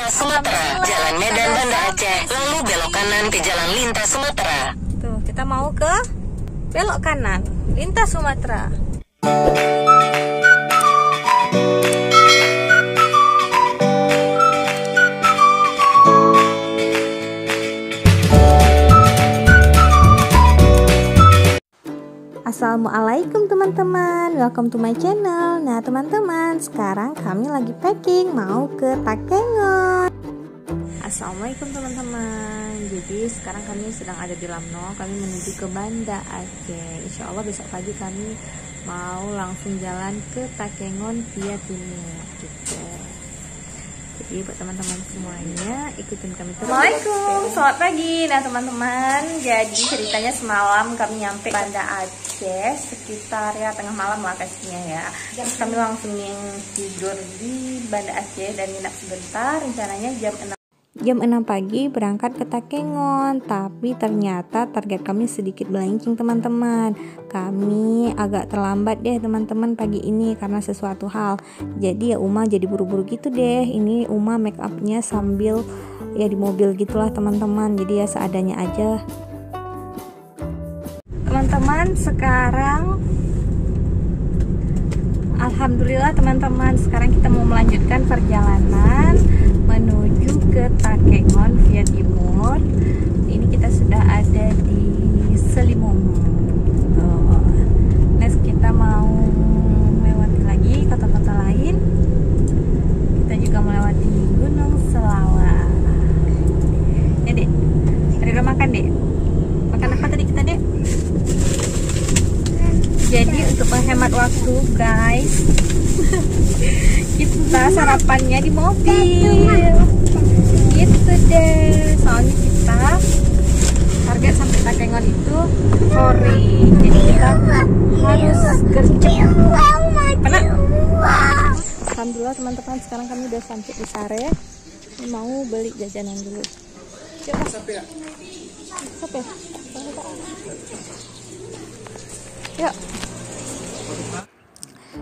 Lintas Sumatera, Jalan Medan Banda Aceh, lalu belok kanan ke Jalan Lintas Sumatera. Tuh, kita mau ke belok kanan, Lintas Sumatera. Assalamualaikum teman-teman, welcome to my channel. Nah teman-teman, sekarang kami lagi packing mau ke Takengon. Assalamualaikum teman-teman. Jadi sekarang kami sedang ada di Lamno, kami menuju ke Banda Aceh. Insya Allah besok pagi kami mau langsung jalan ke Takengon via timur gitu. Jadi buat teman-teman semuanya ikutin kami terus. Assalamualaikum, selamat pagi. Nah teman-teman, jadi ceritanya semalam kami nyampe Banda Aceh sekitar ya tengah malam lah pastinya ya. Terus kami langsung tidur di Banda Aceh dan nginap sebentar. Rencananya jam 6 pagi berangkat ke Takengon, tapi ternyata target kami sedikit melenceng teman-teman. Kami agak terlambat deh teman-teman pagi ini karena sesuatu hal. Jadi ya Uma jadi buru-buru gitu deh. Ini Uma make upnya sambil ya di mobil gitulah teman-teman. Jadi ya seadanya aja. Teman-teman sekarang alhamdulillah teman-teman, sekarang kita mau melanjutkan perjalanan menuju ke Takengon via timur. Ini kita sudah ada di Selimung. Next kita mau melewati lagi kota-kota lain. Kita juga melewati Gunung Selawah. Ya dek, tadi udah makan dek. Makan apa tadi kita dek? Jadi untuk menghemat waktu guys, kita sarapannya di mobil gitu deh. Soalnya kita target sampai Takengon itu sore, jadi kita harus gercep. Alhamdulillah teman-teman, sekarang kami udah sampai di Sare. Mau beli jajanan dulu. Coba sampai ya? Yuk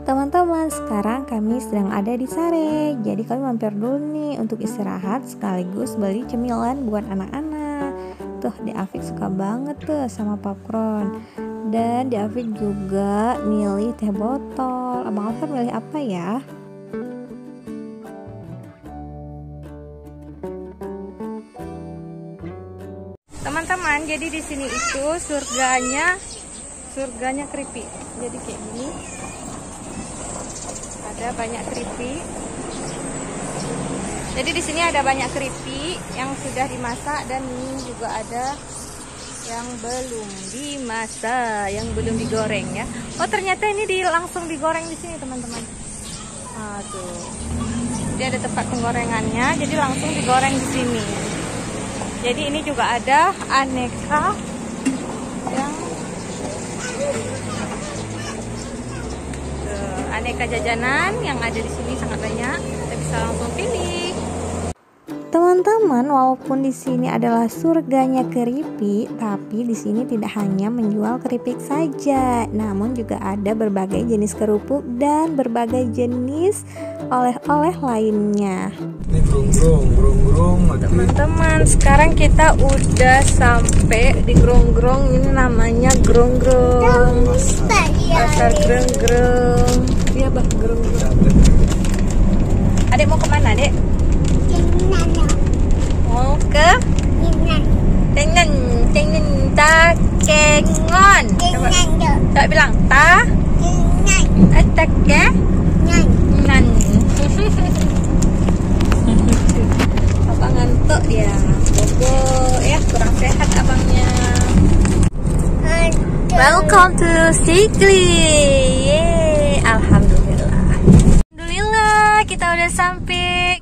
teman-teman, sekarang kami sedang ada di Sare. Jadi kami mampir dulu nih untuk istirahat sekaligus beli cemilan buat anak-anak. Tuh di Afik suka banget tuh sama popcorn. Dan di Afik juga milih teh botol. Abang Afik milih apa ya? Teman-teman, jadi di sini itu surganya keripik. Jadi kayak gini. Ada banyak keripik. Jadi di sini ada banyak keripik yang sudah dimasak dan ini juga ada yang belum dimasak, yang belum digoreng ya. Oh ternyata ini langsung digoreng di sini teman-teman. Aduh. Jadi ada tempat penggorengannya, jadi langsung digoreng di sini. Jadi ini juga ada aneka yang aneka jajanan yang ada di sini sangat banyak. Kita bisa langsung pilih. Teman-teman, walaupun di sini adalah surganya keripik, tapi di sini tidak hanya menjual keripik saja, namun juga ada berbagai jenis kerupuk dan berbagai jenis oleh-oleh lainnya. Ini gerung-gerung. Teman-teman, sekarang kita udah sampai di gerung-gerung. Ini namanya gerung-gerung. Pasar gerung-gerung. Iya bah, gerung-gerung. Adek mau kemana dek? Mau ke Takengon. Coba bilang Takengon. Apa ngantuk dia? Bobo ya, kurang sehat abangnya. Welcome to Sigli. Yeay, Alhamdulillah kita udah sampai.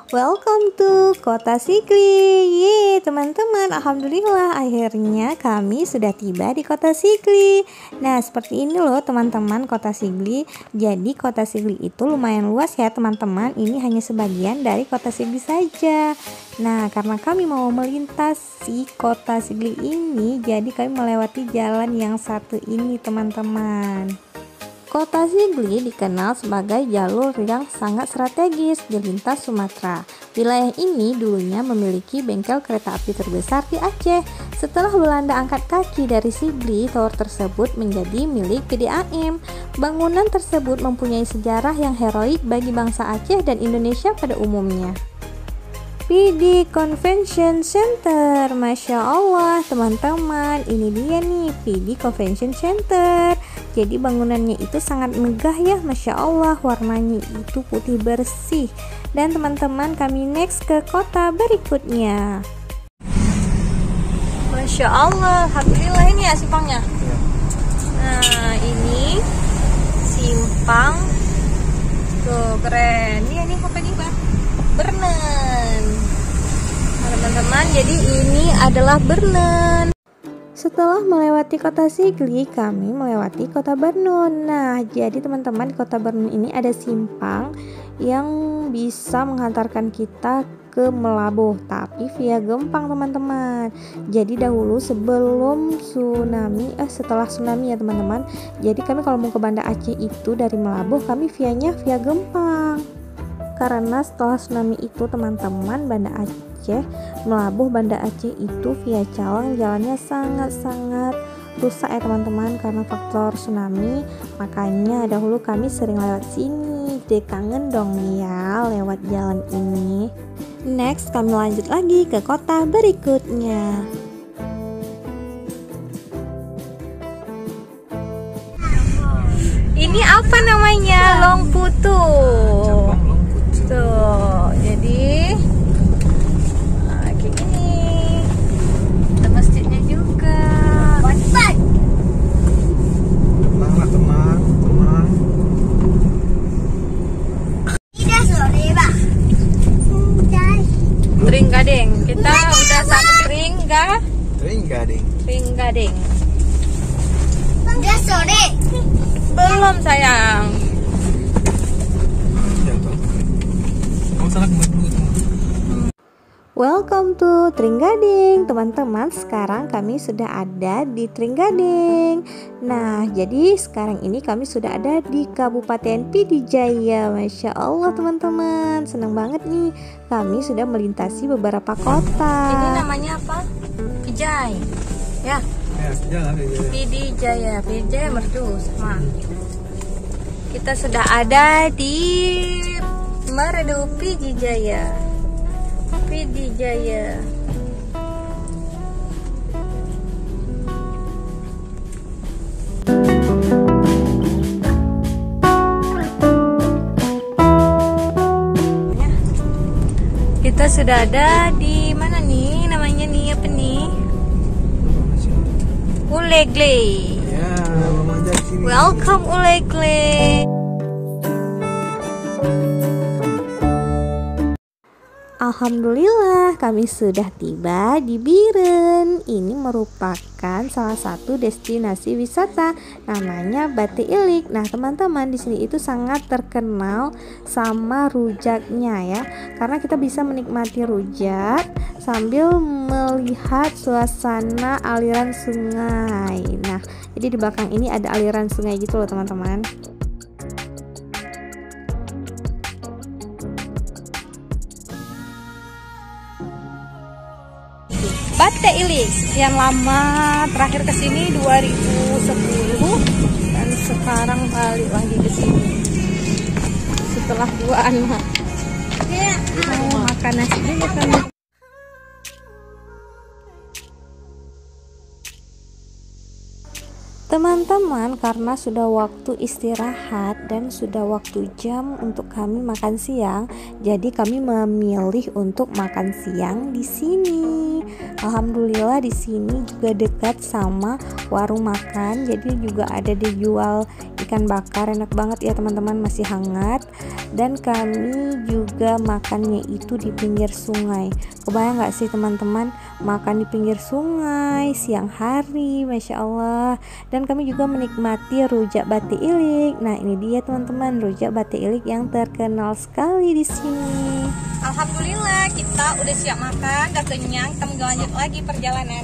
Welcome to Kota Sigli. Yeay teman-teman, alhamdulillah akhirnya kami sudah tiba di Kota Sigli. Nah seperti ini loh teman-teman Kota Sigli. Jadi Kota Sigli itu lumayan luas ya teman-teman. Ini hanya sebagian dari Kota Sigli saja. Nah karena kami mau melintasi Kota Sigli ini, jadi kami melewati jalan yang satu ini teman-teman. Kota Sigli dikenal sebagai jalur yang sangat strategis di lintas Sumatera. Wilayah ini dulunya memiliki bengkel kereta api terbesar di Aceh. Setelah Belanda angkat kaki dari Sigli, tower tersebut menjadi milik PDAM. Bangunan tersebut mempunyai sejarah yang heroik bagi bangsa Aceh dan Indonesia pada umumnya. PD Convention Center, Masya Allah teman-teman, ini dia nih PD Convention Center. Jadi bangunannya itu sangat megah ya, Masya Allah, warnanya itu putih bersih. Dan teman-teman, kami next ke kota berikutnya. Masya Allah, alhamdulillah ini ya simpangnya. Nah ini simpang, tuh keren. Ini apa nih Bang? Bernen. Nah, teman-teman, jadi ini adalah Bernen. Setelah melewati kota Sigli, kami melewati kota Bernun. Nah, jadi teman-teman, di kota Bernun ini ada simpang yang bisa menghantarkan kita ke Melabuh, tapi via Gempang teman-teman. Jadi dahulu sebelum tsunami, setelah tsunami ya teman-teman. Jadi kami kalau mau ke Banda Aceh itu dari Melabuh, kami via Gempang. Karena setelah tsunami itu teman-teman, Banda Aceh, Melabuh Banda Aceh itu via Cawang jalannya sangat-sangat rusak ya teman-teman, karena faktor tsunami. Makanya dahulu kami sering lewat sini. Jadi kangen dong ya lewat jalan ini. Next kami lanjut lagi ke kota berikutnya. Ini apa namanya? Longputu. Tuh, jadi kayak gini. Ada masjidnya juga. Tenanglah teman. Tringgading. Kita udah sampai Tringgading. Udah sore. Belum sayang. Welcome to Tringgading teman-teman. Sekarang kami sudah ada di Tringgading. Nah, jadi sekarang ini kami sudah ada di Kabupaten Pidijaya. Masya Allah teman-teman, senang banget nih. Kami sudah melintasi beberapa kota. Ini namanya apa? Pidijaya. Ya. Pidijaya merdu sama. Kita sudah ada di Merdu Pidijaya. Kita sudah ada di mana nih? Namanya nih apa nih? Ulegle. Ya, Mama ajak sini. Welcome Ulegle. Alhamdulillah kami sudah tiba di Biren. Ini merupakan salah satu destinasi wisata namanya Bati Ilik. Nah teman-teman, di sini itu sangat terkenal sama rujaknya ya, karena kita bisa menikmati rujak sambil melihat suasana aliran sungai. Nah jadi di belakang ini ada aliran sungai gitu loh teman-teman. Bati Ilik yang lama, terakhir ke sini 2010 dan sekarang balik lagi ke sini setelah 2 anak. Mau makan nasi dulu kan. Teman-teman, karena sudah waktu istirahat dan sudah waktu jam untuk kami makan siang, jadi kami memilih untuk makan siang di sini. Alhamdulillah di sini juga dekat sama warung makan, jadi juga ada dijual ikan bakar, enak banget ya teman-teman, masih hangat. Dan kami juga makannya itu di pinggir sungai. Kebayang nggak sih teman-teman, makan di pinggir sungai siang hari, Masya Allah. Dan kami juga menikmati rujak Bati Ilik. Nah ini dia teman-teman, rujak Bati Ilik yang terkenal sekali di sini. Alhamdulillah kita udah siap makan, udah kenyang, kita mau lanjut lagi perjalanan.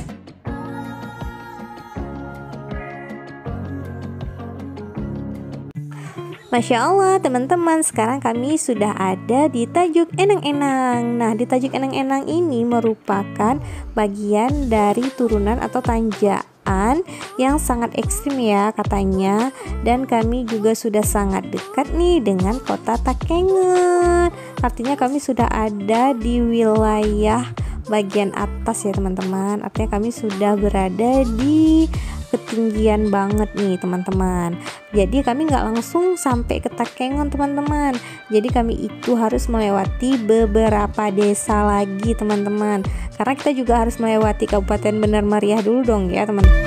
Masya Allah teman-teman, sekarang kami sudah ada di Tajuk Enang-Enang. Nah, di Tajuk Enang-Enang ini merupakan bagian dari turunan atau tanjakan yang sangat ekstrim ya katanya. Dan kami juga sudah sangat dekat nih dengan kota Takengon. Artinya kami sudah ada di wilayah bagian atas ya teman-teman. Artinya kami sudah berada di ketinggian banget nih teman-teman. Jadi kami nggak langsung sampai ke Takengon teman-teman. Jadi kami itu harus melewati beberapa desa lagi teman-teman. Karena kita juga harus melewati Kabupaten Benar Meriah dulu dong ya teman-teman.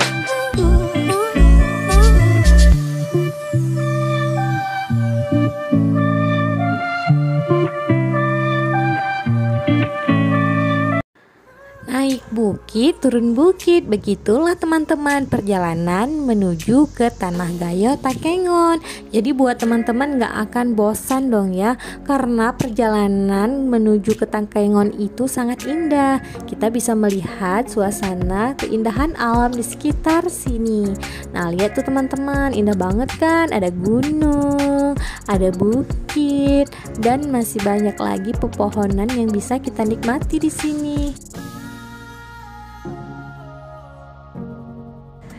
Naik bukit, turun bukit, begitulah teman-teman perjalanan menuju ke Tanah Gayo Takengon. Jadi buat teman-teman gak akan bosan dong ya, karena perjalanan menuju ke Takengon itu sangat indah. Kita bisa melihat suasana keindahan alam di sekitar sini. Nah lihat tuh teman-teman, indah banget kan, ada gunung, ada bukit, dan masih banyak lagi pepohonan yang bisa kita nikmati di sini.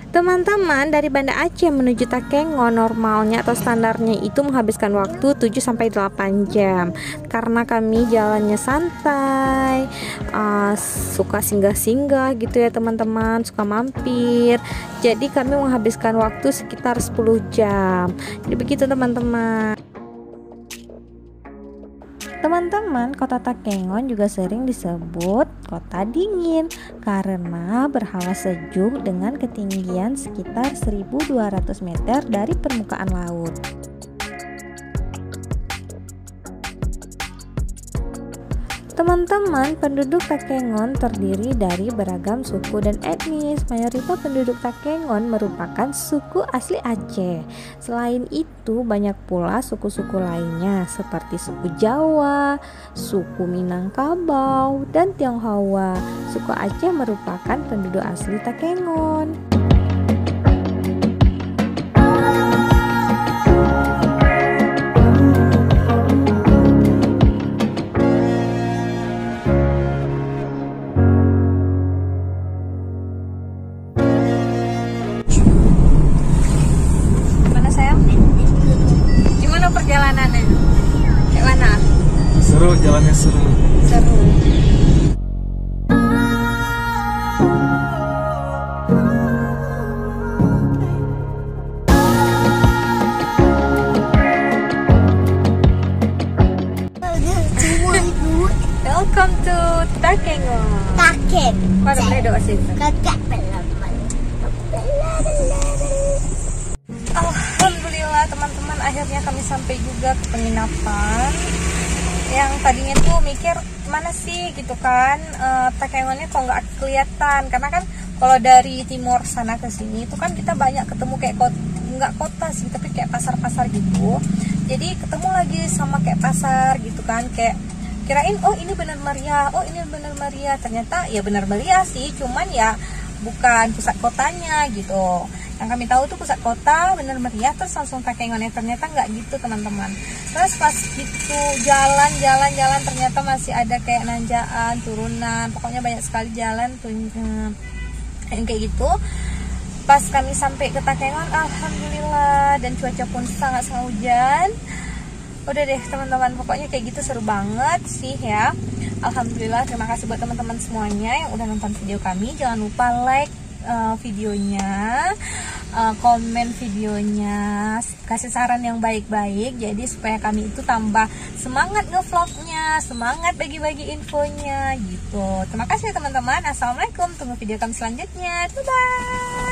Teman-teman, dari Banda Aceh menuju Takengon normalnya atau standarnya itu menghabiskan waktu 7-8 jam. Karena kami jalannya santai, suka singgah-singgah gitu ya teman-teman, suka mampir. Jadi kami menghabiskan waktu sekitar 10 jam. Jadi begitu teman-teman. Teman-teman, kota Takengon juga sering disebut kota dingin karena berhawa sejuk dengan ketinggian sekitar 1.200 meter dari permukaan laut. Teman-teman, penduduk Takengon terdiri dari beragam suku dan etnis. Mayoritas penduduk Takengon merupakan suku asli Aceh. Selain itu, banyak pula suku-suku lainnya seperti suku Jawa, suku Minangkabau, dan Tionghoa. Suku Aceh merupakan penduduk asli Takengon. Perjalanannya kayak mana? Seru, jalannya seru. Welcome to Takengon. Pada boleh doa situ. Alhamdulillah teman-teman, akhirnya kami sampai juga ke penginapan. Yang tadinya tuh mikir mana sih gitu kan, Takengonnya kok nggak kelihatan, karena kan kalau dari timur sana ke sini itu kan kita banyak ketemu kayak nggak kota sih, tapi kayak pasar-pasar gitu. Jadi ketemu lagi sama kayak pasar gitu kan, kayak kirain oh ini Benar Meriah, ternyata ya Benar Meriah sih, cuman ya bukan pusat kotanya gitu. Yang kami tahu tuh pusat kota Benar Meriah, terus langsung Takengon, ternyata nggak gitu teman-teman. Terus pas gitu jalan ternyata masih ada kayak nanjaan, turunan, pokoknya banyak sekali jalan tuh kayak gitu. Pas kami sampai ke Takengon, alhamdulillah, dan cuaca pun sangat hujan. Udah deh teman-teman, pokoknya kayak gitu seru banget sih ya. Alhamdulillah, terima kasih buat teman-teman semuanya yang udah nonton video kami. Jangan lupa like videonya, komen videonya, kasih saran yang baik-baik, jadi supaya kami itu tambah semangat ngevlognya, semangat bagi-bagi infonya gitu. Terima kasih teman-teman. Assalamualaikum, tunggu video kami selanjutnya. Bye-bye.